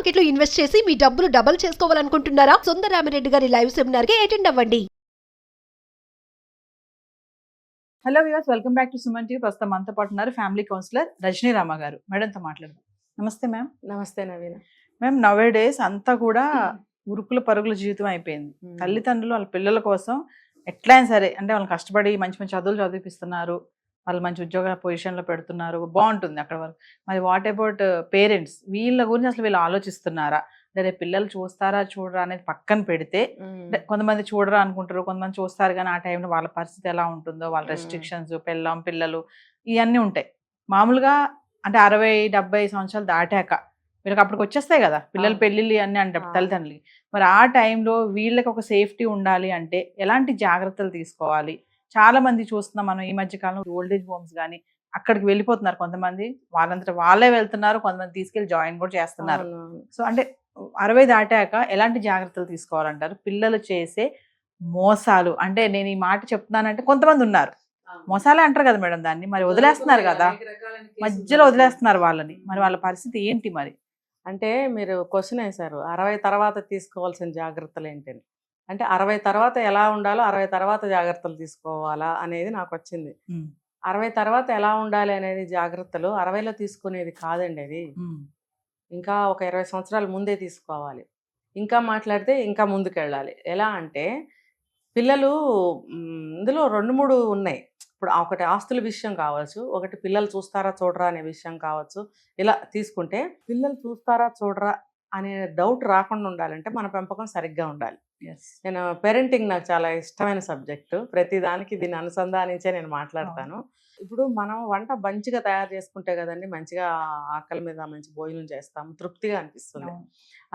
Market లో invest చేసి మీ డబ్బులు డబుల్ చేసుకోవాలనుకుంటున్నారా? సుందరరామిరెడ్డి గారి లైవ్ సెమినార్ కి అటెండ్ అవ్వండి. Hello viewers, welcome back to Suman TV. ప్రస్తుతం మనతో పాటు ఉన్నారు ఫ్యామిలీ కౌన్సిలర్ రజనీ రామ గారు. మేడంతో మాట్లాడదాం. నమస్తే మ్యామ్. నమస్తే నవీన. మ్యామ్, నవే డేస్ అంతా కూడా ఉరుకుల పరుగుల జీవితం అయిపోయింది. తల్లిదండ్రులు వాళ్ళ పిల్లల కోసం ఎట్లయినా సరే అంటే వాళ్ళు కష్టపడి మంచి మంచి చదువులు చదివిపిస్తున్నారు, వాళ్ళు మంచి ఉద్యోగ పొజిషన్లో పెడుతున్నారు, బాగుంటుంది అక్కడ వరకు. మరి వాట్ అబౌట్ పేరెంట్స్? వీళ్ళ గురించి అసలు వీళ్ళు ఆలోచిస్తున్నారా? రేపు పిల్లలు చూస్తారా చూడరా అనేది పక్కన పెడితే, కొంతమంది చూడరా అనుకుంటారు, కొంతమంది చూస్తారు, కానీ ఆ టైంలో వాళ్ళ పరిస్థితి ఎలా ఉంటుందో, వాళ్ళ రెస్ట్రిక్షన్స్, పిల్లలు ఇవన్నీ ఉంటాయి. మామూలుగా అంటే 60-70 సంవత్సరాలు దాటాక వీళ్ళకి అప్పటికి వచ్చేస్తాయి కదా పిల్లలు, పెళ్ళిళ్ళు అన్నీ అంటే తల్లిదండ్రులకి. మరి ఆ టైంలో వీళ్ళకి ఒక సేఫ్టీ ఉండాలి అంటే ఎలాంటి జాగ్రత్తలు తీసుకోవాలి? చాలా మంది చూస్తున్నాం మనం ఈ మధ్య కాలంలో, ఓల్డేజ్ హోమ్స్ కానీ అక్కడికి వెళ్ళిపోతున్నారు కొంతమంది, వాళ్ళంతటా వాళ్ళే వెళ్తున్నారు, కొంతమంది తీసుకెళ్లి జాయిన్ కూడా చేస్తున్నారు. సో అంటే 60 దాటాక ఎలాంటి జాగ్రత్తలు తీసుకోవాలంటారు? పిల్లలు చేసే మోసాలు, అంటే నేను ఈ మాట చెప్తున్నానంటే కొంతమంది ఉన్నారు మోసాలే అంటారు కదా మేడం దాన్ని, మరి వదిలేస్తున్నారు కదా, మధ్యలో వదిలేస్తున్నారు వాళ్ళని, మరి వాళ్ళ పరిస్థితి ఏంటి? మరి అంటే మీరు క్వశ్చన్ వేశారు, 60 తర్వాత తీసుకోవాల్సిన జాగ్రత్తలు ఏంటని. అంటే 60 తర్వాత ఎలా ఉండాలో 60 తర్వాత జాగ్రత్తలు తీసుకోవాలా అనేది నాకు వచ్చింది. 60 తర్వాత ఎలా ఉండాలి అనేది జాగ్రత్తలు 60లో తీసుకునేది కాదండి. అది ఇంకా ఒక 20 సంవత్సరాల ముందే తీసుకోవాలి. ఇంకా మాట్లాడితే ఇంకా ముందుకెళ్ళాలి. ఎలా అంటే పిల్లలు ఇందులో 2-3 ఉన్నాయి. ఇప్పుడు ఒకటి ఆస్తుల విషయం కావచ్చు, ఒకటి పిల్లలు చూస్తారా చూడరా అనే విషయం కావచ్చు. ఇలా తీసుకుంటే పిల్లలు చూస్తారా చూడరా అనే డౌట్ రాకుండా ఉండాలంటే మన పెంపకం సరిగ్గా ఉండాలి. నేను పేరెంటింగ్ నాకు చాలా ఇష్టమైన సబ్జెక్టు. ప్రతిదానికి దీన్ని అనుసంధానించే నేను మాట్లాడతాను. ఇప్పుడు మనం వంట మంచిగా తయారు చేసుకుంటే కదండి మంచిగా ఆకలి మీద మంచి భోజనం చేస్తాము, తృప్తిగా అనిపిస్తుంది.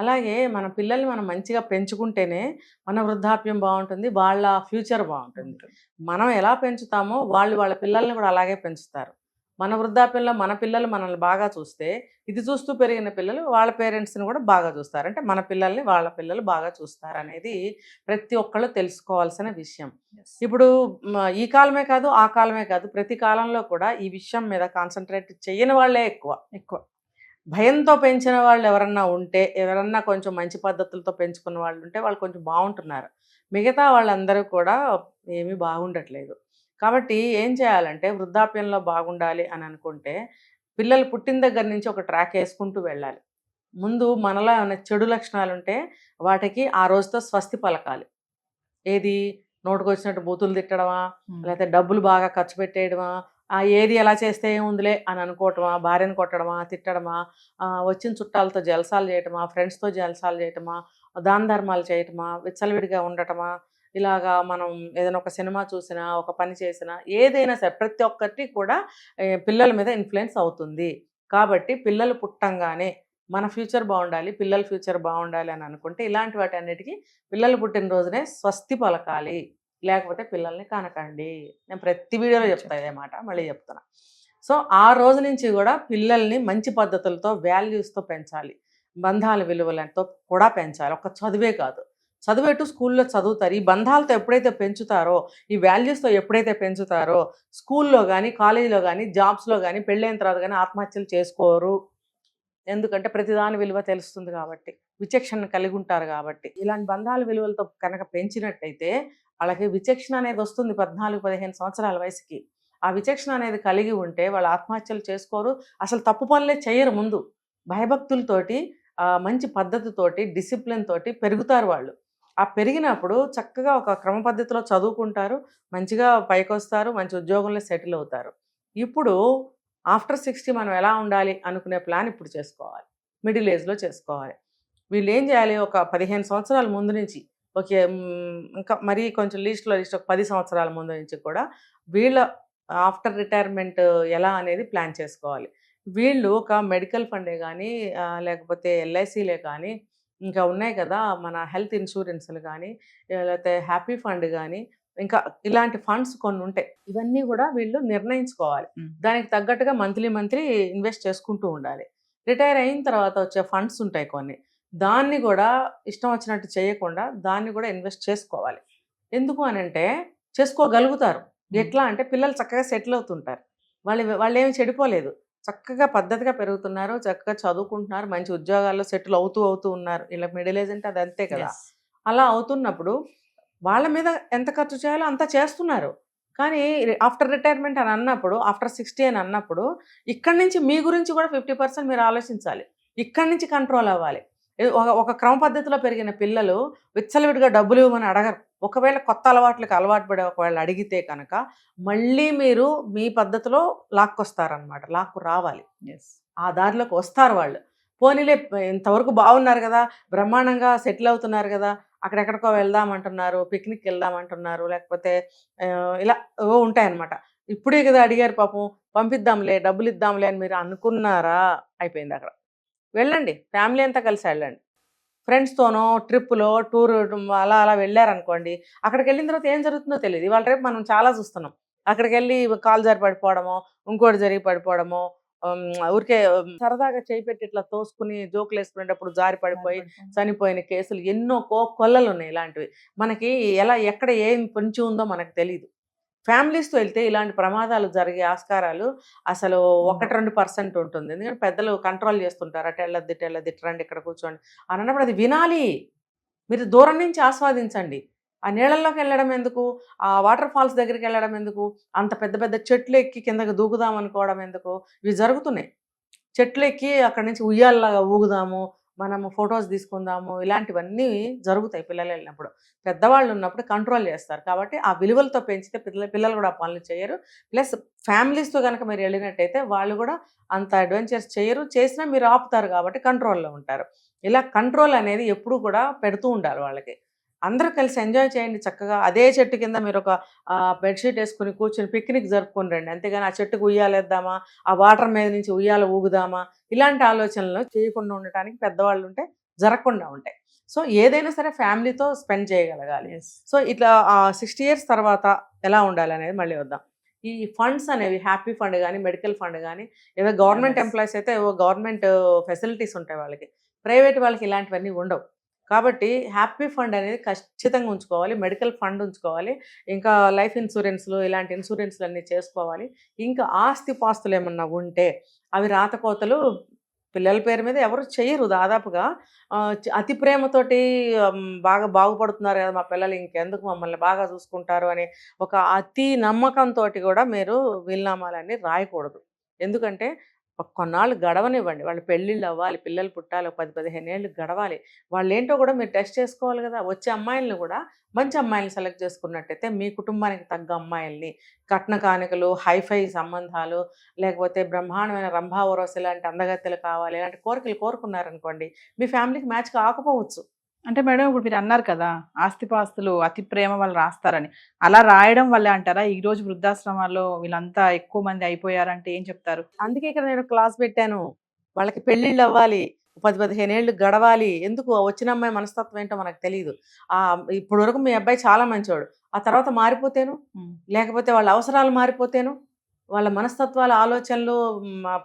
అలాగే మన పిల్లల్ని మనం మంచిగా పెంచుకుంటేనే మన వృద్ధాప్యం బాగుంటుంది, వాళ్ళ ఫ్యూచర్ బాగుంటుంది. మనం ఎలా పెంచుతామో వాళ్ళ పిల్లల్ని కూడా అలాగే పెంచుతారు. మన వృద్ధాప్యంలో మన పిల్లలు మనల్ని బాగా చూస్తే, ఇది చూస్తూ పెరిగిన పిల్లలు వాళ్ళ పేరెంట్స్ని కూడా బాగా చూస్తారు. అంటే మన పిల్లల్ని వాళ్ళ పిల్లలు బాగా చూస్తారు అనేది ప్రతి ఒక్కళ్ళు తెలుసుకోవాల్సిన విషయం. ఇప్పుడు ఈ కాలమే కాదు, ఆ కాలమే కాదు, ప్రతి కాలంలో కూడా ఈ విషయం మీద కాన్సన్ట్రేట్ చేయని వాళ్ళే ఎక్కువ. భయంతో పెంచిన వాళ్ళు ఎవరన్నా ఉంటే, ఎవరన్నా కొంచెం మంచి పద్ధతులతో పెంచుకున్న వాళ్ళు ఉంటే వాళ్ళు కొంచెం బాగుంటున్నారు. మిగతా వాళ్ళందరూ కూడా ఏమీ బాగుండట్లేదు. కాబట్టి ఏం చేయాలంటే వృద్ధాప్యంలో బాగుండాలి అని అనుకుంటే పిల్లలు పుట్టిన దగ్గర నుంచి ఒక ట్రాక్ వేసుకుంటూ వెళ్ళాలి. ముందు మనలో ఏమైనా చెడు లక్షణాలు ఉంటే వాటికి ఆ రోజుతో స్వస్తి పలకాలి. ఏది నోటుకు వచ్చినట్టు బూతులు తిట్టడమా, లేకపోతే డబ్బులు బాగా ఖర్చు పెట్టేయడమా, ఏది ఎలా చేస్తే ఏముందిలే అని అనుకోవటమా, భార్యను కొట్టడమా, తిట్టడమా, వచ్చిన చుట్టాలతో జలసాలు చేయటమా, ఫ్రెండ్స్తో జలసాలు చేయటమా, దాన ధర్మాలు చేయటమా, విచ్చలవిడిగా ఉండటమా, ఇలాగా మనం ఏదైనా ఒక సినిమా చూసినా, ఒక పని చేసినా, ఏదైనా సరే ప్రతి ఒక్కటి కూడా పిల్లల మీద ఇన్ఫ్లుయెన్స్ అవుతుంది. కాబట్టి పిల్లలు పుట్టంగానే మన ఫ్యూచర్ బాగుండాలి, పిల్లల ఫ్యూచర్ బాగుండాలి అని అనుకుంటే ఇలాంటి వాటి అన్నిటికీ పిల్లలు పుట్టినరోజునే స్వస్తి పలకాలి, లేకపోతే పిల్లల్ని కనకండి. నేను ప్రతి వీడియోలో చెప్తాను ఇదే మాట, మళ్ళీ చెప్తున్నా. సో ఆ రోజు నుంచి కూడా పిల్లల్ని మంచి పద్ధతులతో, వాల్యూస్తో పెంచాలి, బంధాల విలువలతో కూడా పెంచాలి. ఒక చదువే కాదు, చదువేటు స్కూల్లో చదువుతారు. ఈ బంధాలతో ఎప్పుడైతే పెంచుతారో, ఈ వాల్యూస్తో ఎప్పుడైతే పెంచుతారో, స్కూల్లో కానీ, కాలేజీలో కానీ, జాబ్స్లో కానీ, పెళ్ళైన తర్వాత కానీ ఆత్మహత్యలు చేసుకోరు. ఎందుకంటే ప్రతిదాని విలువ తెలుస్తుంది కాబట్టి, విచక్షణ కలిగి ఉంటారు కాబట్టి. ఇలాంటి బంధాల విలువలతో కనుక పెంచినట్టయితే వాళ్ళకి విచక్షణ అనేది వస్తుంది 14-15 సంవత్సరాల వయసుకి. ఆ విచక్షణ అనేది కలిగి ఉంటే వాళ్ళు ఆత్మహత్యలు చేసుకోరు, అసలు తప్పు పనులే చేయరు. ముందు భయభక్తులతోటి, మంచి పద్ధతితోటి, డిసిప్లిన్ తోటి పెరుగుతారు వాళ్ళు. ఆ పెరిగినప్పుడు చక్కగా ఒక క్రమ పద్ధతిలో చదువుకుంటారు, మంచిగా పైకి వస్తారు, మంచి ఉద్యోగంలో సెటిల్ అవుతారు. ఇప్పుడు ఆఫ్టర్ 60 మనం ఎలా ఉండాలి అనుకునే ప్లాన్ ఇప్పుడు చేసుకోవాలి, మిడిల్ ఏజ్లో చేసుకోవాలి. వీళ్ళు ఏం చేయాలి, ఒక 15 సంవత్సరాల ముందు నుంచి, ఓకే, ఇంకా మరీ కొంచెం లిస్ట్ ఒక 10 సంవత్సరాల ముందు నుంచి కూడా వీళ్ళ ఆఫ్టర్ రిటైర్మెంట్ ఎలా అనేది ప్లాన్ చేసుకోవాలి. వీళ్ళు ఒక మెడికల్ ఫండే కానీ, లేకపోతే ఎల్ఐసీలే కానీ, ఇంకా ఉన్నాయి కదా మన హెల్త్ ఇన్సూరెన్స్లు కానీ, లేకపోతే హ్యాపీ ఫండ్ కానీ, ఇంకా ఇలాంటి ఫండ్స్ కొన్ని ఉంటాయి. ఇవన్నీ కూడా వీళ్ళు నిర్ణయించుకోవాలి. దానికి తగ్గట్టుగా మంత్లీ ఇన్వెస్ట్ చేసుకుంటూ ఉండాలి. రిటైర్ అయిన తర్వాత వచ్చే ఫండ్స్ ఉంటాయి కొన్ని, దాన్ని కూడా ఇష్టం వచ్చినట్టు చేయకుండా దాన్ని కూడా ఇన్వెస్ట్ చేసుకోవాలి. ఎందుకు అని అంటే చేసుకోగలుగుతారు. ఎట్లా అంటే పిల్లలు చక్కగా సెటిల్ అవుతుంటారు, వాళ్ళు ఏమి చెడిపోలేదు, చక్కగా పద్ధతిగా పెరుగుతున్నారు, చక్కగా చదువుకుంటున్నారు, మంచి ఉద్యోగాల్లో సెటిల్ అవుతూ ఉన్నారు. ఇలా మిడిల్ ఏజ్ అంటే అది అంతే కదా. Yes. అలా అవుతున్నప్పుడు వాళ్ళ మీద ఎంత ఖర్చు చేయాలో అంత చేస్తున్నారు. కానీ ఆఫ్టర్ రిటైర్మెంట్ అని అన్నప్పుడు, ఆఫ్టర్ 60 అని అన్నప్పుడు, ఇక్కడి నుంచి మీ గురించి కూడా 50% మీరు ఆలోచించాలి. ఇక్కడి నుంచి కంట్రోల్ అవ్వాలి. ఒక క్రమ పద్ధతిలో పెరిగిన పిల్లలు విచ్చలవిడిగా డబ్బులు ఇవ్వమని అడగరు. ఒకవేళ కొత్త అలవాట్లకి అలవాటు పడే ఒకవేళ అడిగితే కనుక మళ్ళీ మీరు మీ పద్ధతిలో లాక్కొస్తారనమాట. లాక్కు రావాలి. Yes. ఆ దారిలోకి వస్తారు వాళ్ళు. పోనీలే ఇంతవరకు బాగున్నారు కదా, బ్రహ్మాండంగా సెటిల్ అవుతున్నారు కదా, అక్కడెక్కడికో వెళ్దామంటున్నారు, పిక్నిక్ వెళ్దామంటున్నారు, లేకపోతే ఇలా ఏవో ఉంటాయన్నమాట. ఇప్పుడే కదా అడిగారు పాపం, పంపిద్దాంలే, డబ్బులు ఇద్దాంలే అని మీరు అనుకున్నారా, అయిపోయింది అక్కడ. వెళ్ళండి, ఫ్యామిలీ అంతా కలిసి వెళ్ళండి. ఫ్రెండ్స్తోనో ట్రిప్పులో టూర్ అలా అలా వెళ్ళారనుకోండి, అక్కడికి వెళ్ళిన తర్వాత ఏం జరుగుతుందో తెలియదు. ఇవాళ రేపు మనం చాలా చూస్తున్నాం. అక్కడికి వెళ్ళి కాలు జారి పడిపోవడమో, ఇంకోటి జరిగి పడిపోవడమో, ఊరికే సరదాగా చేయి పెట్టి ఇట్లా తోసుకుని జోకులు వేసుకునేటప్పుడు జారి పడిపోయి చనిపోయిన కేసులు ఎన్నో కొల్లలు ఉన్నాయి ఇలాంటివి. మనకి ఎక్కడ ఏం పొంచి ఉందో మనకు తెలియదు. ఫ్యామిలీస్తో వెళ్తే ఇలాంటి ప్రమాదాలు జరిగే ఆస్కారాలు అసలు 1-2% ఉంటుంది. ఎందుకంటే పెద్దలు కంట్రోల్ చేస్తుంటారు, అటు వెళ్ళొద్దు ఇటు వెళ్ళొద్దు, ఇటు రండి ఇక్కడ కూర్చోండి అని అన్నప్పుడు అది వినాలి. మీరు దూరం నుంచి ఆస్వాదించండి. ఆ నీళ్ళల్లోకి వెళ్ళడం ఎందుకు, ఆ వాటర్ ఫాల్స్ దగ్గరికి వెళ్ళడం ఎందుకు, అంత పెద్ద పెద్ద చెట్లు ఎక్కి కిందకి దూకుదాం అనుకోవడం ఎందుకు, ఇవి జరుగుతున్నాయి. చెట్లు ఎక్కి అక్కడి నుంచి ఉయ్యాలలాగా ఊగుదాము, మనము ఫొటోస్ తీసుకుందాము, ఇలాంటివన్నీ జరుగుతాయి పిల్లలు వెళ్ళినప్పుడు. పెద్దవాళ్ళు ఉన్నప్పుడు కంట్రోల్ చేస్తారు. కాబట్టి ఆ విలువలతో పెంచితే పిల్లలు కూడా ఆ పనులు చేయరు. ప్లస్ ఫ్యామిలీస్తో కనుక మీరు వెళ్ళినట్టయితే వాళ్ళు కూడా అంత అడ్వెంచర్స్ చేయరు. చేసినా మీరు ఆపుతారు కాబట్టి కంట్రోల్లో ఉంటారు. ఇలా కంట్రోల్ అనేది ఎప్పుడూ కూడా పెడుతూ ఉండాలి వాళ్ళకి. అందరూ కలిసి ఎంజాయ్ చేయండి చక్కగా. అదే చెట్టు కింద మీరు ఒక బెడ్షీట్ వేసుకుని కూర్చొని పిక్నిక్ జరుపుకొని రండి. అంతేగాని ఆ చెట్టుకు ఉయ్యాలేద్దామా, ఆ వాటర్ మీద నుంచి ఉయ్యాల ఊగుదామా, ఇలాంటి ఆలోచనలు చేయకుండా ఉండటానికి పెద్దవాళ్ళు ఉంటే జరగకుండా ఉంటాయి. సో ఏదైనా సరే ఫ్యామిలీతో స్పెండ్ చేయగలగాలి. Yes. సో ఇట్లా 60 ఇయర్స్ తర్వాత ఎలా ఉండాలి అనేది మళ్ళీ వద్దాం. ఈ ఫండ్స్ అనేవి హ్యాపీ ఫండ్ కానీ, మెడికల్ ఫండ్ కానీ, ఏదో గవర్నమెంట్ Yes. ఎంప్లాయీస్ అయితే ఏవో గవర్నమెంట్ ఫెసిలిటీస్ ఉంటాయి వాళ్ళకి, ప్రైవేట్ వాళ్ళకి ఇలాంటివన్నీ ఉండవు. కాబట్టి హ్యాపీ ఫండ్ అనేది ఖచ్చితంగా ఉంచుకోవాలి, మెడికల్ ఫండ్ ఉంచుకోవాలి, ఇంకా లైఫ్ ఇన్సూరెన్స్లు ఇలాంటి ఇన్సూరెన్స్లు అన్నీ చేసుకోవాలి. ఇంకా ఆస్తిపాస్తులు ఏమన్నా ఉంటే అవి రాతకోతలు పిల్లల పేరు మీద ఎవరు చేయరు దాదాపుగా. అతి ప్రేమతోటి బాగా బాగుపడుతున్నారు కదా మా పిల్లలు, ఇంకెందుకు మమ్మల్ని బాగా చూసుకుంటారు అని ఒక అతి నమ్మకంతో కూడా మీరు వీలునామాలన్నీ రాయకూడదు. ఎందుకంటే కొన్నాళ్ళు గడవనివ్వండి, వాళ్ళు పెళ్ళిళ్ళు అవ్వాలి, పిల్లలు పుట్టాలి, 10-15 ఏళ్ళు గడవాలి. వాళ్ళు ఏంటో కూడా మీరు టెస్ట్ చేసుకోవాలి కదా. వచ్చే అమ్మాయిలను కూడా మంచి అమ్మాయిలను సెలెక్ట్ చేసుకున్నట్టయితే మీ కుటుంబానికి తగ్గ అమ్మాయిల్ని, కట్న కానుకలు, హైఫై సంబంధాలు, లేకపోతే బ్రహ్మాండమైన రంభా ఊర్వశి లాంటి అందగత్తెలు కావాలి, ఇలాంటి కోరికలు కోరుకున్నారనుకోండి, మీ ఫ్యామిలీకి మ్యాచ్ కాకపోవచ్చు. అంటే మేడం ఇప్పుడు మీరు అన్నారు కదా ఆస్తిపాస్తులు అతి ప్రేమ వాళ్ళు రాస్తారని, అలా రాయడం వల్ల అంటారా ఈ రోజు వృద్ధాశ్రమాల్లో వీళ్ళంతా ఎక్కువ మంది అయిపోయారంటే ఏం చెప్తారు? అందుకే ఇక్కడ నేను క్లాస్ పెట్టాను. వాళ్ళకి పెళ్ళిళ్ళు అవ్వాలి, 10-15 ఏళ్ళు గడవాలి. ఎందుకు వచ్చిన అమ్మాయి మనస్తత్వం ఏంటో మనకు తెలియదు. ఇప్పటి వరకు మీ అబ్బాయి చాలా మంచోడు, ఆ తర్వాత మారిపోతేను, లేకపోతే వాళ్ళ అవసరాలు మారిపోతేను, వాళ్ళ మనస్తత్వాల ఆలోచనలు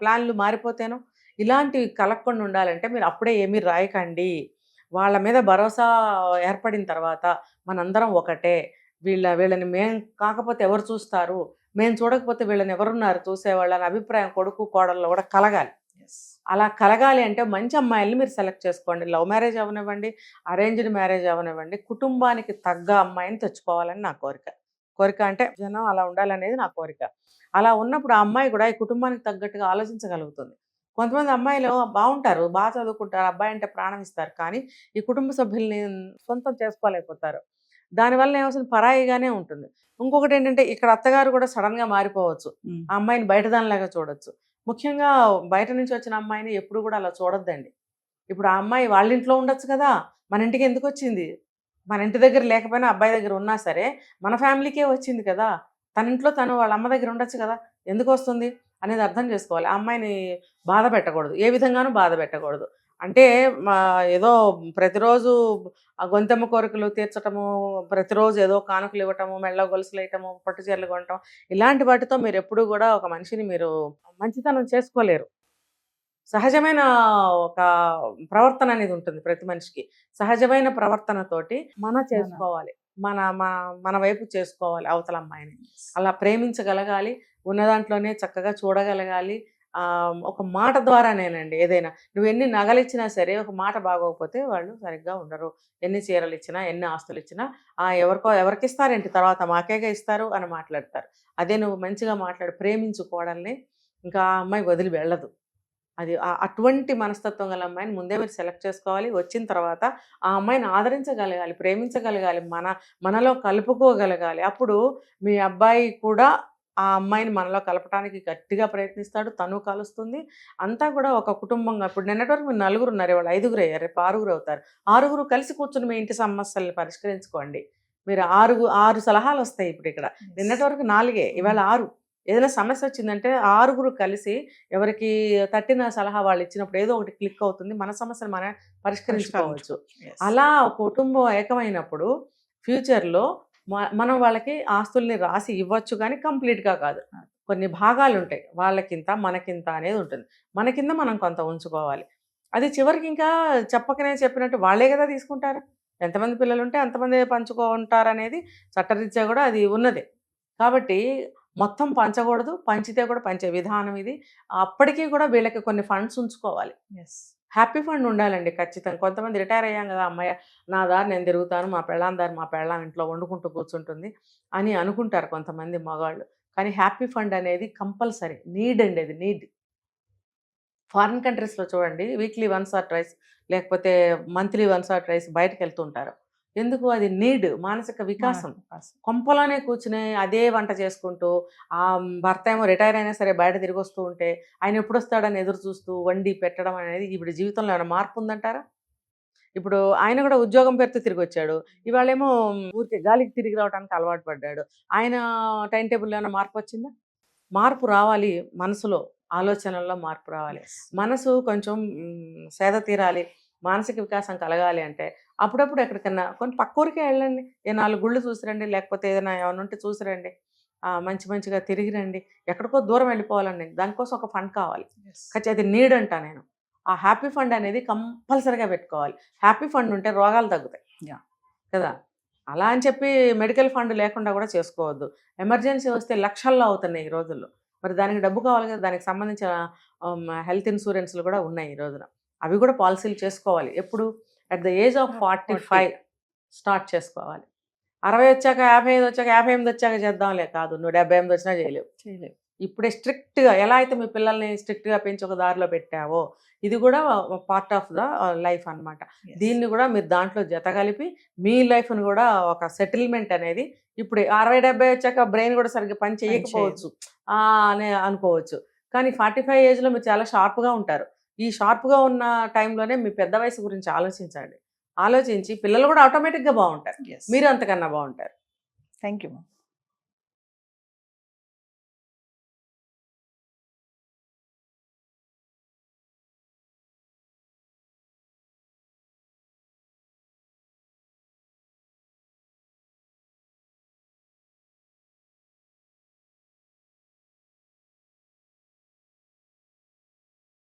ప్లాన్లు మారిపోతేను, ఇలాంటివి కలగకుండా ఉండాలంటే మీరు అప్పుడే ఏమీ రాయకండి. వాళ్ళ మీద భరోసా ఏర్పడిన తర్వాత మనందరం ఒకటే, వీళ్ళని మేం కాకపోతే ఎవరు చూస్తారు, మేము చూడకపోతే వీళ్ళని ఎవరున్నారు చూసేవాళ్ళు అనే అభిప్రాయం కొడుకు కోడల్లో కూడా కలగాలి. అలా కలగాలి అంటే మంచి అమ్మాయిల్ని మీరు సెలెక్ట్ చేసుకోండి. లవ్ మ్యారేజ్ అవనివ్వండి, అరేంజ్డ్ మ్యారేజ్ అవనివ్వండి, కుటుంబానికి తగ్గ అమ్మాయిని తెచ్చుకోవాలని నా కోరిక అంటే జనం అలా ఉండాలనేది నా కోరిక. అలా ఉన్నప్పుడు ఆ అమ్మాయి కూడా ఈ కుటుంబానికి తగ్గట్టుగా ఆలోచించగలుగుతుంది. కొంతమంది అమ్మాయిలు బాగుంటారు, బాగా చదువుకుంటారు, అబ్బాయి అంటే ప్రాణం ఇస్తారు, కానీ ఈ కుటుంబ సభ్యుల్ని సొంతం చేసుకోలేకపోతారు. దానివల్ల ఏమవుతుంది, పరాయిగానే ఉంటుంది. ఇంకొకటి ఏంటంటే ఇక్కడ అత్తగారు కూడా సడన్గా మారిపోవచ్చు, ఆ అమ్మాయిని బయటదానిలాగా చూడొచ్చు. ముఖ్యంగా బయట నుంచి వచ్చిన అమ్మాయిని ఎప్పుడు కూడా అలా చూడొద్దండి. ఇప్పుడు ఆ అమ్మాయి వాళ్ళ ఇంట్లో ఉండొచ్చు కదా, మన ఇంటికి ఎందుకు వచ్చింది? మన ఇంటి దగ్గర లేకపోయినా అబ్బాయి దగ్గర ఉన్నా సరే మన ఫ్యామిలీకే వచ్చింది కదా, తన ఇంట్లో తను వాళ్ళ అమ్మ దగ్గర ఉండొచ్చు కదా, ఎందుకు వస్తుంది అనేది అర్థం చేసుకోవాలి. ఆ అమ్మాయిని బాధ పెట్టకూడదు, ఏ విధంగానూ బాధ పెట్టకూడదు. అంటే ఏదో ప్రతిరోజు ఆ గొంతెమ్మ కోరికలు తీర్చటము, ప్రతిరోజు ఏదో కానుకలు ఇవ్వటము, మెళ్ళ గొలుసులు వేయటము, పట్టు చీరలు కొనటం, ఇలాంటి వాటితో మీరు ఎప్పుడు కూడా ఒక మనిషిని మీరు మంచితనం చేసుకోలేరు. సహజమైన ఒక ప్రవర్తన అనేది ఉంటుంది ప్రతి మనిషికి. సహజమైన ప్రవర్తనతోటి చేసుకోవాలి, మన వైపు చేసుకోవాలి అవతల అమ్మాయిని. అలా ప్రేమించగలగాలి, ఉన్న దాంట్లోనే చక్కగా చూడగలగాలి, ఒక మాట ద్వారానేనండి ఏదైనా. నువ్వు ఎన్ని నగలు ఇచ్చినా సరే ఒక మాట బాగోకపోతే వాళ్ళు సరిగ్గా ఉండరు. ఎన్ని చీరలు ఇచ్చినా, ఎన్ని ఆస్తులు ఇచ్చినా ఎవరికి ఇస్తారేంటి తర్వాత మాకేగా ఇస్తారు అని మాట్లాడతారు. అదే నువ్వు మంచిగా మాట్లాడి ప్రేమించు కోడల్ని, ఇంకా ఆ అమ్మాయి వదిలి వెళ్ళదు. అది అటువంటి మనస్తత్వం గల అమ్మాయిని ముందే మీరు సెలెక్ట్ చేసుకోవాలి. వచ్చిన తర్వాత ఆ అమ్మాయిని ఆదరించగలగాలి, ప్రేమించగలగాలి, మనలో కలుపుకోగలగాలి. అప్పుడు మీ అబ్బాయి కూడా ఆ అమ్మాయిని మనలో కలపడానికి గట్టిగా ప్రయత్నిస్తాడు. తను కలుస్తుంది. అంతా కూడా ఒక కుటుంబంగా. ఇప్పుడు నిన్నటి వరకు మీరు నలుగురు ఉన్నారు, ఇవాళ 5గురు అయ్యారు, రేపు 6గురు అవుతారు. 6గురు కలిసి కూర్చుని మీ ఇంటి సమస్యల్ని పరిష్కరించుకోండి. మీరు 6 సలహాలు వస్తాయి ఇప్పుడు ఇక్కడ. నిన్నటి వరకు 4, ఇవాళ 6. ఏదైనా సమస్య వచ్చిందంటే 6గురు కలిసి ఎవరికి తట్టిన సలహా వాళ్ళు ఇచ్చినప్పుడు ఏదో ఒకటి క్లిక్ అవుతుంది. మన సమస్యను మనం పరిష్కరించుకోవచ్చు. అలా కుటుంబం ఏకమైనప్పుడు ఫ్యూచర్లో మనం వాళ్ళకి ఆస్తుల్ని రాసి ఇవ్వచ్చు, కానీ కంప్లీట్గా కాదు. కొన్ని భాగాలు ఉంటాయి, వాళ్ళకింత మనకింత అనేది ఉంటుంది. మన కింద మనం కొంత ఉంచుకోవాలి. అది చివరికి ఇంకా చెప్పినట్టు వాళ్ళే కదా తీసుకుంటారు. ఎంతమంది పిల్లలు ఉంటే అంతమంది పంచుకుంటారు అనేది చట్టరీత్యా కూడా అది ఉన్నదే. కాబట్టి మొత్తం పంచకూడదు, పంచితే కూడా పంచే విధానం ఇది. అప్పటికీ కూడా వీళ్ళకి కొన్ని ఫండ్స్ ఉంచుకోవాలి. హ్యాపీ ఫండ్ ఉండాలండి ఖచ్చితంగా. కొంతమంది రిటైర్ అయ్యాం కదా, అమ్మాయి నా దారి నేను తిరుగుతాను, మా పెళ్ళాం ఇంట్లో వండుకుంటూ కూర్చుంటుంది అని అనుకుంటారు కొంతమంది మగాళ్ళు. కానీ హ్యాపీ ఫండ్ అనేది కంపల్సరీ నీడ్ అండి. అది నీడ్. ఫారిన్ కంట్రీస్లో చూడండి, వీక్లీ వన్స్ ఆర్ ట్వైస్ లేకపోతే మంత్లీ వన్స్ ఆర్ ట్వైస్ బయటకు వెళ్తుంటారు. ఎందుకు? అది నీడ్, మానసిక వికాసం. కొంపలోనే కూర్చుని అదే వంట చేసుకుంటూ ఆ భర్త ఏమో రిటైర్ అయినా సరే బయట తిరిగి వస్తూ ఉంటే ఆయన ఎప్పుడు వస్తాడని ఎదురు చూస్తూ వండి పెట్టడం అనేది ఇప్పుడు జీవితంలో ఏమైనా మార్పు ఉందంటారా? ఇప్పుడు ఆయన కూడా ఉద్యోగం పేరుతో తిరిగి వచ్చాడు, ఇవాళేమో ఊరికే గాలికి తిరిగి రావడానికి అలవాటు పడ్డాడు. ఆయన టైం టేబుల్లో ఏమైనా మార్పు వచ్చిందా? మార్పు రావాలి. మనసులో, ఆలోచనల్లో మార్పు రావాలి. మనసు కొంచెం సేద తీరాలి, మానసిక వికాసం కలగాలి అంటే అప్పుడప్పుడు ఎక్కడికన్నా కొన్ని పక్క ఊరికే వెళ్ళండి. 4 గుళ్ళు చూసిరండి, లేకపోతే ఏదైనా ఏమైనా ఉంటే చూసిరండి, మంచిగా తిరిగి రండి. ఎక్కడికో దూరం వెళ్ళిపోవాలండి, దానికోసం ఒక ఫండ్ కావాలి. అది నీడ్ అంటా నేను. ఆ హ్యాపీ ఫండ్ అనేది కంపల్సరీగా పెట్టుకోవాలి. హ్యాపీ ఫండ్ ఉంటే రోగాలు తగ్గుతాయి కదా. అలా అని చెప్పి మెడికల్ ఫండ్ లేకుండా కూడా చేసుకోవద్దు. ఎమర్జెన్సీ వస్తే లక్షల్లో అవుతున్నాయి ఈ రోజుల్లో. మరి దానికి డబ్బు కావాలి కదా, దానికి సంబంధించిన హెల్త్ ఇన్సూరెన్స్లు కూడా ఉన్నాయి ఈ రోజున. అవి కూడా పాలసీలు చేసుకోవాలి. ఎప్పుడు? At the age of 45 start చేసుకోవాలి. 60 వచ్చాక, 55 వచ్చాక, 58 వచ్చాక చేద్దాంలే కాదు. నువ్వు 78 వచ్చినా చేయలేవు. ఇప్పుడే స్ట్రిక్ట్గా ఎలా అయితే మీ పిల్లల్ని స్ట్రిక్ట్గా పెంచి ఒక దారిలో పెట్టావో, ఇది కూడా పార్ట్ ఆఫ్ ద లైఫ్ అన్నమాట. దీన్ని కూడా మీరు దాంట్లో జత కలిపి మీ లైఫ్ని కూడా ఒక సెటిల్మెంట్ అనేది. ఇప్పుడు 60-70 వచ్చాక బ్రెయిన్ కూడా సరిగ్గా పని చేయకపోవచ్చు అని అనుకోవచ్చు, కానీ 45 ఏజ్లో మీరు చాలా షార్ప్గా ఉంటారు. ఈ షార్ప్గా ఉన్న టైంలోనే మీ పెద్ద వయసు గురించి ఆలోచించండి. ఆలోచించి పిల్లలు కూడా ఆటోమేటిక్గా బాగుంటారు, మీరు అంతకన్నా బాగుంటారు. Thank you.